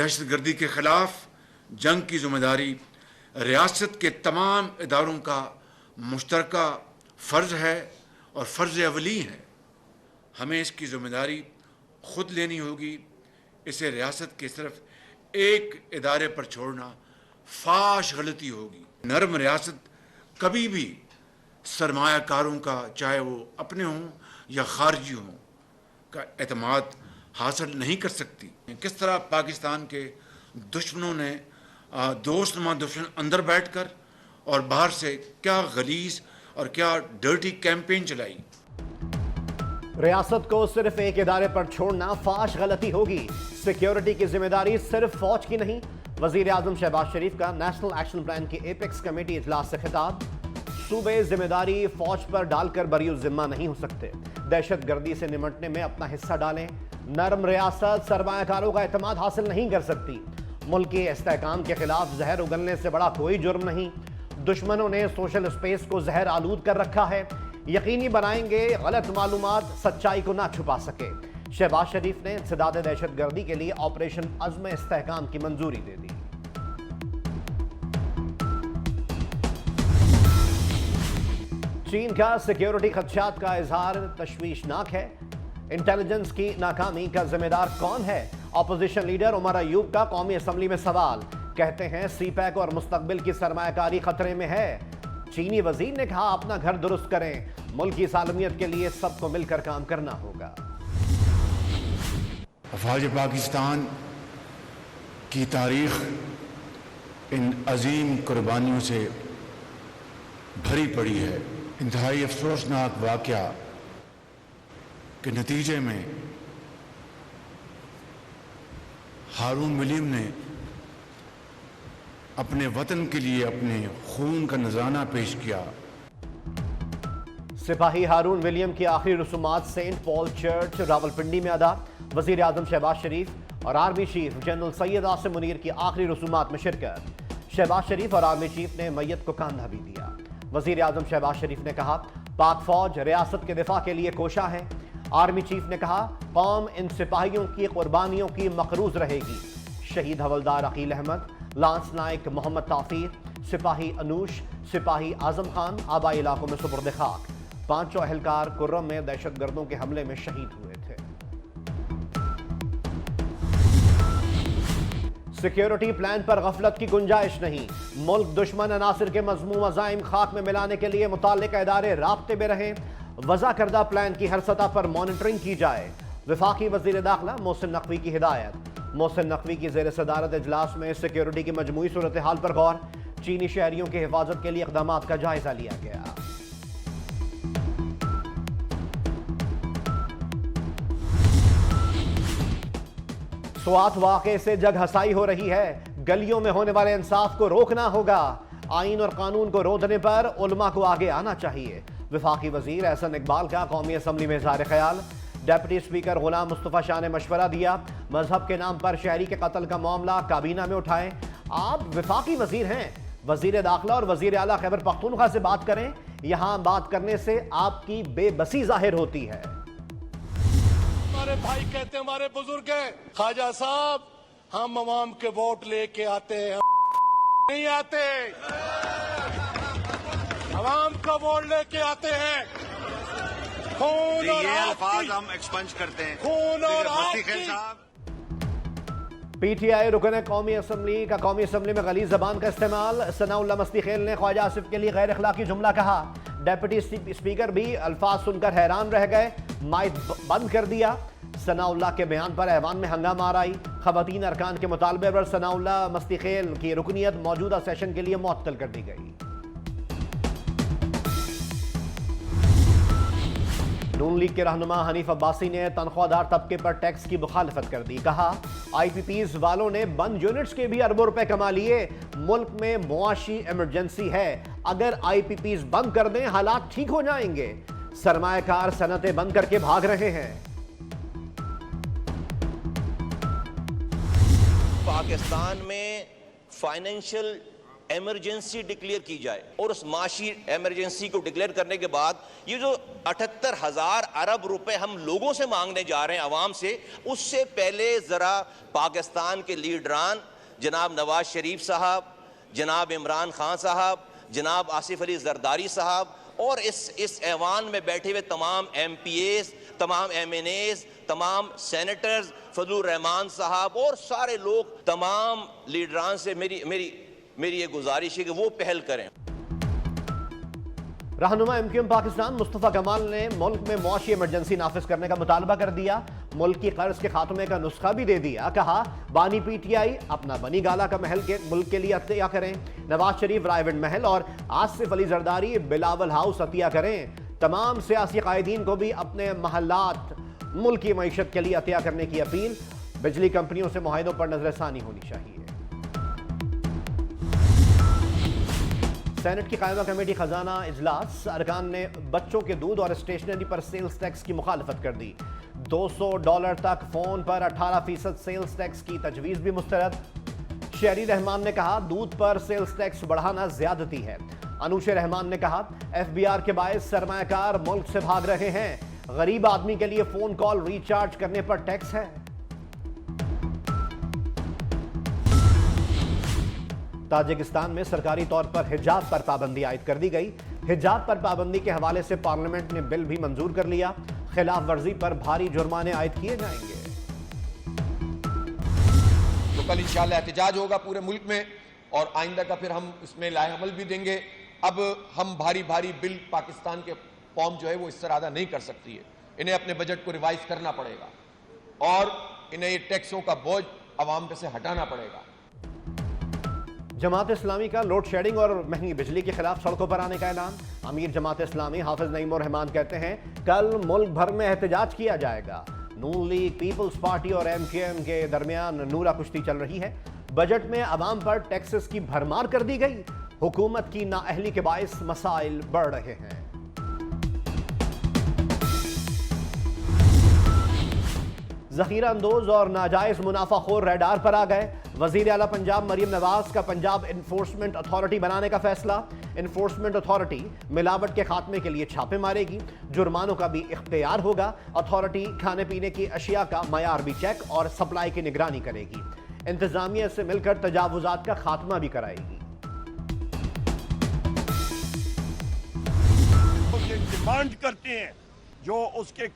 दहशतगर्दी के खिलाफ जंग की जिम्मेदारी रियासत के तमाम इदारों का मुश्तरका फ़र्ज़ है और फ़र्ज़ अवली है। हमें इसकी जिम्मेदारी खुद लेनी होगी। इसे रियासत के सिर्फ एक इदारे पर छोड़ना फाश गलती होगी। नरम रियासत कभी भी सरमायाकारों का, चाहे वो अपने हों या खारजी हों, का एतमाद हासिल नहीं कर सकती। किस तरह पाकिस्तान के दुश्मनों ने दोस्तनुमा दुश्मन अंदर बैठकर और बाहर से क्या गलीज और क्या डर्टी कैंपेन चलाई। रियासत को सिर्फ एक इदारे पर छोड़ना फाश गलती होगी। सिक्योरिटी की जिम्मेदारी सिर्फ फौज की नहीं। वजीर आजम शहबाज शरीफ का नेशनल एक्शन प्लान की एपेक्स कमेटी इजलास से खिताब। सूबे जिम्मेदारी फौज पर डालकर बरी जिम्मा नहीं हो सकते। दहशत गर्दी से निमटने में अपना हिस्सा डालें। नरम रियासत सरमायाकारों का एतमाद हासिल नहीं कर सकती। मुल्क के इस्तेहकाम के खिलाफ जहर उगलने से बड़ा कोई जुर्म नहीं। दुश्मनों ने सोशल स्पेस को जहर आलूद कर रखा है। यकीनी बनाएंगे गलत मालूमात सच्चाई को ना छुपा सके। शहबाज शरीफ ने इंसदाद दहशत गर्दी के लिए ऑपरेशन अज़्म इस्तेहकाम की मंजूरी दे दी। चीन का सिक्योरिटी खदशात का इजहार तशवीशनाक है। इंटेलिजेंस की नाकामी का जिम्मेदार कौन है? अपोजिशन लीडर उमर अयूब का कौमी असम्बली में सवाल। कहते हैं सीपैक और मुस्तकबिल की सरमायाकारी खतरे में है। चीनी वजीर ने कहा अपना घर दुरुस्त करें, मुल्क की सालमियत के लिए सबको मिलकर काम करना होगा। अफवाज पाकिस्तान की तारीख इन अजीम कुर्बानियों से भरी पड़ी है। इंतहाई अफसोसनाक वाक़या के नतीजे में हारून विलियम ने अपने वतन के लिए अपने खून का नजराना पेश किया। सिपाही हारून विलियम की आखिरी रसूमात सेंट पॉल चर्च रावलपिंडी में अदा। वजीर आजम शहबाज शरीफ और army chief general Syed Asim Munir की आखिरी रसूमात में शिरकत। शहबाज शरीफ और आर्मी चीफ ने मैयत को कांधा भी दिया। वजीर आजम शहबाज शरीफ ने कहा पाक फौज रियासत के दिफा के लिए कोशा है। आर्मी चीफ ने कहा कौम इन सिपाहियों की कुर्बानियों की मकरूज रहेगी। शहीद हवलदार अकील अहमद, लांस नायक मोहम्मद ताफीर, सिपाही अनूश, सिपाही आजम खान आबाई इलाकों में सुपुर्द खाक। पांचों अहलकार कुर्रम में दहशतगर्दों के हमले में शहीद हुए थे। सिक्योरिटी प्लान पर गफलत की गुंजाइश नहीं। मुल्क दुश्मन अनासिर के मजमूम अज़ाइम खाक में मिलाने के लिए मुताल्लिका इदारे राब्ते में रहें। वज़ा करदा प्लान की हर सतह पर मॉनिटरिंग की जाए। वफाकी वज़ीर दाखिला मोहसिन नकवी की हिदायत। मोहसिन नकवी की ज़ेर सदारत इजलास में सिक्योरिटी की मजमूई सूरत हाल पर गौर। चीनी शहरियों की हिफाजत के लिए इक़दाम का जायजा लिया गया। स्वात वाक़े से जग हसाई हो रही है। गलियों में होने वाले इंसाफ को रोकना होगा। आइन और कानून को रोकने पर उलमा को आगे आना चाहिए। वफाकी वजीर एहसन इकबाल का कौमी असम्बली में इज़हार ख्याल। डेप्यूटी स्पीकर गुलाम मुस्तफ़ा शाह ने मशवरा दिया मजहब के नाम पर शहरी के कत्ल का मामला काबीना में उठाएं। आप वफाकी वजीर हैं, वजीर दाखिला और वजीर आला खैबर पख्तूनख्वा से बात करें। यहां बात करने से आपकी बेबसी जाहिर होती है। हमारे भाई कहते हैं, हमारे बुजुर्ग हैं, ख्वाजा साहब हम अवाम के वोट लेके आते हैं, नहीं आते, अवाम का वोट लेके आते हैं। खून और ये अल्फाज हम एक्सपंज करते हैं। खून और पीटीआई रुकन कौमी असम्बली का कौमी असम्बली में गलीज़ ज़बान का इस्तेमाल। सनाउल्लाह मस्ती खेल ने ख्वाजा आसिफ के लिए गैर अखलाकी जुमला कहा। डेप्यूटी स्पीकर भी अल्फाज सुनकर हैरान रह गए, माइक बंद कर दिया। सनाउल्लाह के बयान पर ऐवान में हंगामा आई। खवातीन अरकान के मुतालबे पर सनाउल्लाह मस्ती खेल की रुकनियत मौजूदा सेशन के लिए मुअत्तल कर दी गई। नून लीग के रहनुमा हनीफ अब्बासी ने तनख्वाहदार तबके पर टैक्स की मुखालफत कर दी। कहा आईपीपीज वालों ने बंद यूनिट्स के भी अरबों रुपए कमा लिए। मुल्क में मुआशी इमरजेंसी है, अगर आईपीपीज बंद कर दें हालात ठीक हो जाएंगे। सरमायाकार सनतें बंद करके भाग रहे हैं। पाकिस्तान में फाइनेंशियल एमरजेंसी डिक्लेयर की जाए और उस माशी एमरजेंसी को डिक्लेयर करने के बाद ये जो 78,000 अरब रुपए हम लोगों से मांगने जा रहे हैं अवाम से, उससे पहले जरा पाकिस्तान के लीडरान जनाब नवाज शरीफ साहब, जनाब इमरान खान साहब, जनाब आसिफ अली जरदारी साहब और इस ऐवान में बैठे हुए तमाम MPAs, तमाम MNAs, तमाम सेनेटर्स, फजलुर रहमान साहब और सारे लोग, तमाम लीडरान से मेरी ये गुजारिश है कि वो पहल करें। रहनुमा MQM पाकिस्तान मुस्तफा कमाल ने मुल्क में मुआशी इमरजेंसी नाफिज करने का मुतालबा कर दिया। मुल्क की कर्ज के खात्मे का नुस्खा भी दे दिया। कहा बानी PTI अपना बनी गाला का महल के मुल्क के लिए अतिया करें। नवाज शरीफ रायविंड महल और आसिफ अली जरदारी बिलावल हाउस अतिया करें। तमाम सियासी कायदीन को भी अपने महल्लात मुल्क की मईशत के लिए अतिया करने की अपील। बिजली कंपनियों से मुआहिदों पर नजरसानी होनी चाहिए। सेनेट की कायमा कमेटी खजाना इजलास, अरकान ने बच्चों के दूध और स्टेशनरी पर सेल्स टैक्स की मुखालफत कर दी। $200 तक फोन पर 18% सेल्स टैक्स की तजवीज़ भी मुस्तरद। शहरी रहमान ने कहा दूध पर सेल्स टैक्स बढ़ाना ज्यादती है। अनूश रहमान ने कहा FBR के बायस सरमायाकार मुल्क से भाग रहे हैं। गरीब आदमी के लिए फोन कॉल रिचार्ज करने पर टैक्स है। ताजिकिस्तान में सरकारी तौर पर हिजाब पर पाबंदी आयद कर दी गई। हिजाब पर पाबंदी के हवाले से पार्लियामेंट ने बिल भी मंजूर कर लिया। खिलाफ वर्जी पर भारी जुर्माने आयद किए जाएंगे। तो कल इंशाअल्लाह एहतजाज होगा पूरे मुल्क में और आइंदा का फिर हम इसमें लाए अमल भी देंगे। अब हम भारी भारी बिल पाकिस्तान के कौम जो है वो इस तरह अदा नहीं कर सकती है। इन्हें अपने बजट को रिवाइज करना पड़ेगा और इन्हें ये टैक्सों का बोझ अवाम पे से हटाना पड़ेगा। जमात इस्लामी का लोड शेडिंग और महंगी बिजली के खिलाफ सड़कों पर आने का ऐलान। अमीर जमात इस्लामी हाफिज नईम उर रहमान कहते हैं कल मुल्क भर में एहतजाज किया जाएगा। नून लीग, पीपल्स पार्टी और MQM के दरमियान नूरा कुश्ती चल रही है। बजट में अवाम पर टैक्सेस की भरमार कर दी गई। हुकूमत की नाअहली के बायस मसाइल बढ़ रहे हैं। जखीरा अंदोज और नाजायज मुनाफाखोर रेडार पर आ गए। वजीर आला पंजाब मरियम नवाज का पंजाब इन्फोर्समेंट अथॉरिटी बनाने का फैसला। इन्फोर्समेंट अथॉरिटी मिलावट के खात्मे के लिए छापे मारेगी। जुर्मानों का भी इख्तियार होगा। अथॉरिटी खाने पीने की अशिया का मयार भी चेक और सप्लाई की निगरानी करेगी। इंतजामिया से मिलकर तजावुजात का खात्मा भी कराएगी। डिमांड करते हैं जो उसके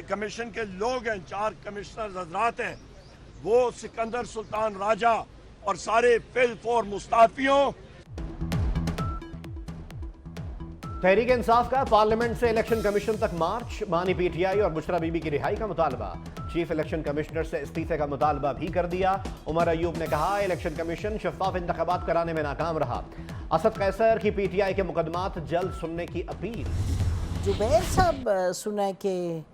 कमीशन के लोग हैं, 4 कमिश्नर हजरात हैं, वो सिकंदर सुल्तान राजा और सारे फिल मुस्ताफियों। तहरीक इंसाफ का पार्लियामेंट से इलेक्शन कमीशन तक मार्च। बानी PTI और बुशरा बीबी की रिहाई का मुतालबा। चीफ इलेक्शन कमिश्नर से इस्तीफे का मुतालबा भी कर दिया। उमर अयूब ने कहा इलेक्शन कमीशन शफाफ इंतखाबात कराने में नाकाम रहा। असद कैसर की PTI के मुकदमात जल्द सुनने की अपील। जुबैर साहब सुना कि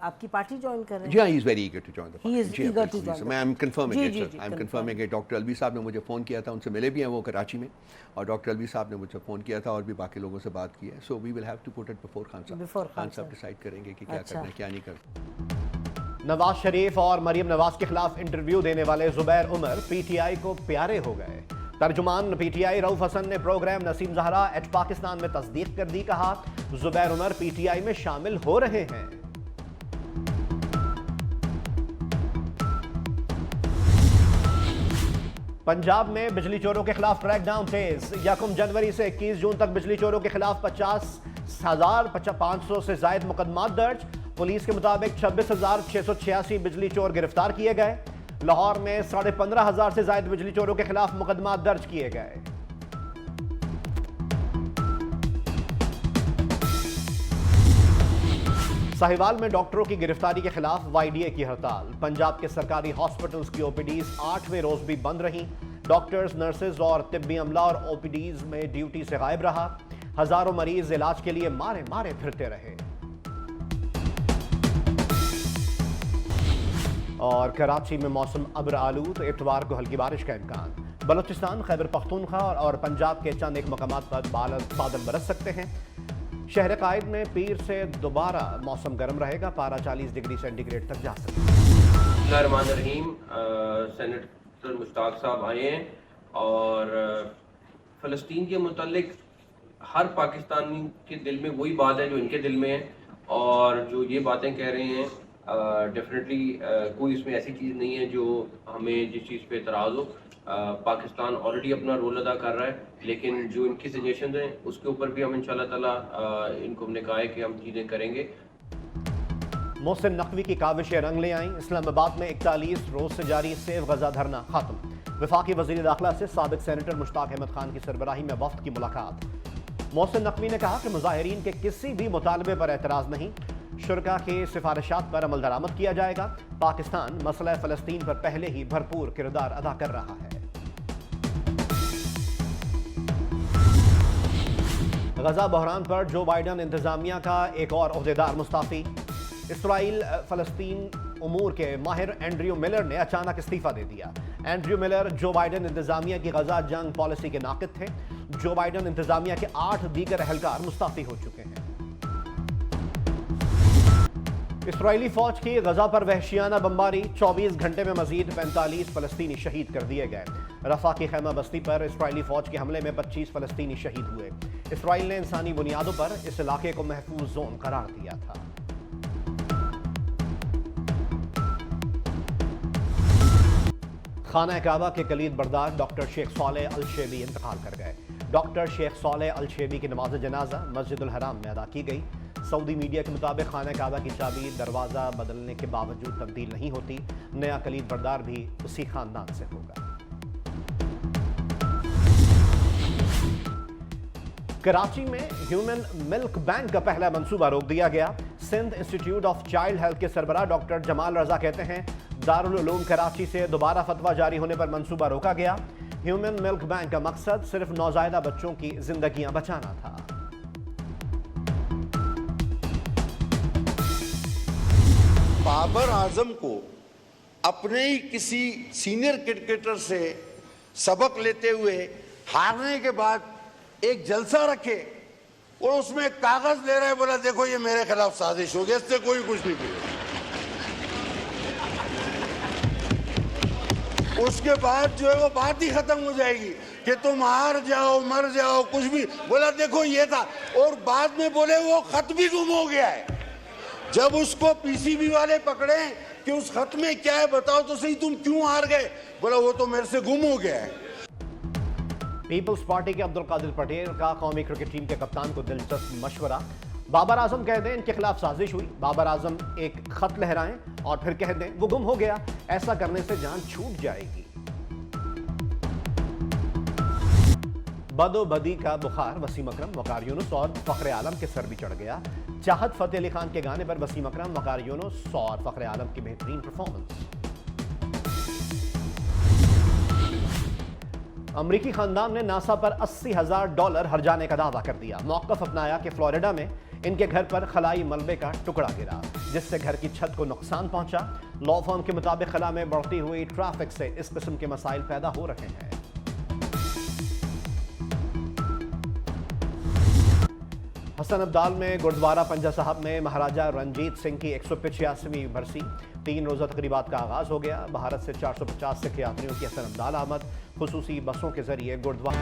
आपकी पार्टी ज्वाइन कर रहे हैं। Yeah, he is very eager to join the party. He is eager to join. मैं I'm confirming it, जी, sir. I'm confirming it. Doctor Alvi साहब ने मुझे फ़ोन किया था, उनसे मिले भी हैं वो कराची में, और डॉक्टर अलवी साहब ने मुझे फ़ोन किया था और भी बाकी लोगों से बात की है। So we will have to put it before Khan साहब। खान साहब डिसाइड करेंगे कि क्या करना है क्या नहीं करना। नवाज शरीफ और मरियम नवाज के खिलाफ इंटरव्यू देने वाले जुबैर उमर PTI को प्यारे हो गए। तर्जुमान PTI रऊफ हसन ने प्रोग्राम नसीम ज़हरा एट पाकिस्तान में तस्दीक कर दी। कहा जुबैर उमर PTI में शामिल हो रहे हैं। पंजाब में बिजली चोरों के खिलाफ क्रैकडाउन तेज। 1 जनवरी से 21 जून तक बिजली चोरों के खिलाफ 50,500 से जायद मुकदमात दर्ज। पुलिस के मुताबिक 26,686 बिजली चोर गिरफ्तार किए गए। लाहौर में 15,500 से जायद बिजली चोरों के खिलाफ मुकदमा दर्ज किए गए। साहिवाल में डॉक्टरों की गिरफ्तारी के खिलाफ YDA की हड़ताल। पंजाब के सरकारी हॉस्पिटल्स की OPDs 8वें रोज भी बंद रहीं। डॉक्टर्स, नर्सेज और तिब्बी अमला और OPDs में ड्यूटी से गायब रहा। हजारों मरीज इलाज के लिए मारे मारे फिरते रहे। और कराची में मौसम अब्र आलूद, इतवार को हल्की बारिश का इम्कान। बलूचिस्तान, खैबर पख्तूनख्वा और पंजाब के चंद एक मकामात पर बादल बरस सकते हैं। शहर कायद में पीर से दोबारा मौसम गर्म रहेगा। पारा 40 डिग्री सेंटीग्रेड तक जा सकता है। बिस्मिल्लाहिर्रहमानिर्रहीम। सेनेटर मुश्ताक साहब आए हैं और फ़लस्तीन के मुतालिक हर पाकिस्तानी के दिल में वही बात है जो इनके दिल में है, और जो ये बातें कह रहे हैं डेफिनेटली कोई इसमें ऐसी चीज़ नहीं है जो हमें जिस चीज़ पे एतराज़ हो। पाकिस्तान ऑलरेडी अपना रोल अदा कर रहा है, लेकिन जो इनकी सजेशन हैं उसके ऊपर भी हम इंशाल्लाह ताला इनको हमने कहा है कि हम चीज़ें करेंगे। मोहसिन नकवी की काविशें रंग ले आईं। इस्लामाबाद में 41 रोज से जारी सेव गजा धरना खत्म। वफाकी वज़ीर दाखिला से साबिक सेनेटर मुश्ताक अहमद खान की सरबराही में वफ्द की मुलाकात। मोहसिन नकवी ने कहा कि मुजाहिरीन के किसी भी मुतालबे पर एतराज़ नहीं, शुरका की सिफारिशात पर अमल दरामद किया जाएगा। पाकिस्तान मसला फ़लस्तीन पर पहले ही भरपूर किरदार अदा कर रहा है। गजा बहरान पर जो बाइडन इंतजामिया का एक और ओहदेदार मुस्ताफी। इसराइल फ़लस्तीन उमूर के माहिर एंड्रयू मिलर ने अचानक इस्तीफा दे दिया। एंड्रयू मिलर जो बाइडन इंतजामिया की गजा जंग पॉलिसी के नाक़िद थे। जो बाइडन इंतजामिया के 8 दीगर अहलकार मुस्ताफी हो चुके हैं। इसराइली फौज की गजा पर वहशियाना बमबारी। 24 घंटे में मजीद 45 फ़लस्तीनी शहीद कर दिए गए। रफा की खैमा बस्ती पर इसराइली फौज के हमले में 25 फ़लस्तीनी शहीद हुए। इसराइल ने इंसानी बुनियादों पर इस इलाके को महफूज जोन करार दिया था। खाना काबा के कलीद बरदार डॉक्टर शेख सालेह अल शेबी इंतकाल कर गए। डॉक्टर शेख सालेह अल शेबी की नमाज जनाजा मस्जिदुल हराम में अदा की गई। सऊदी मीडिया के मुताबिक खाना काबा की चाबी दरवाज़ा बदलने के बावजूद तब्दील नहीं होती। नया कलीद बरदार भी उसी खानदान से होगा। कराची में ह्यूमन मिल्क बैंक का पहला मंसूबा रोक दिया गया। Sindh institute of child health के सरबराह डॉक्टर जमाल रजा कहते हैं दारुल उलूम कराची से दोबारा फतवा जारी होने पर मंसूबा रोका गया। ह्यूमन मिल्क बैंक का मकसद सिर्फ नौजायदा बच्चों की जिंदगियां बचाना था। बाबर आजम को अपने ही किसी सीनियर क्रिकेटर से सबक लेते हुए हारने के बाद एक जलसा रखे और उसमें कागज ले रहे, बोला देखो ये मेरे खिलाफ साजिश हो गई, इससे कोई कुछ नहीं किया। उसके बाद जो है वो बात ही खत्म हो जाएगी कि तुम हार जाओ मर जाओ कुछ भी, बोला देखो ये था, और बाद में बोले वो खत भी गुम हो गया है। जब उसको पीसीबी वाले पकड़े कि उस खत में क्या है बताओ तो सही, तुम क्यों हार गए, बोला वो तो मेरे से गुम हो गया है। पीपल्स पार्टी के अब्दुल कादिर पटेल का कौमी क्रिकेट टीम के कप्तान को दिलचस्प मशवरा। बाबर आजम कह दें इनके खिलाफ साजिश हुई, बाबर आजम एक खत लहराएं और फिर कह दें वो गुम हो गया, ऐसा करने से जान छूट जाएगी। बदोबदी का बुखार वसीम अकरम, वकार यूनुस और फखरे आलम के सर भी चढ़ गया। चाहत फतेह अली खान के गाने पर वसीम अकरम, वकार यूनुस और फखरे आलम की बेहतरीन परफॉर्मेंस। अमरीकी खानदान ने नासा पर $80,000 हर्जाने का दावा कर दिया। मौक़िफ़ अपनाया कि फ्लोरिडा में इनके घर पर खलाई मलबे का टुकड़ा गिरा जिससे घर की छत को नुकसान पहुंचा। लॉ फर्म के मुताबिक खला में बढ़ती हुई ट्रैफिक से इस किस्म के मसाइल पैदा हो रहे हैं। हसन अब्दाल में गुरुद्वारा पंजा साहब में महाराजा रंजीत सिंह की 185वीं बरसी 3 रोज़ा तकरीबात का आगाज़ हो गया। भारत से 450 सिख यात्रियों की हसन अब्दाल आमद खुसूसी बसों के जरिए गुरुद्वारा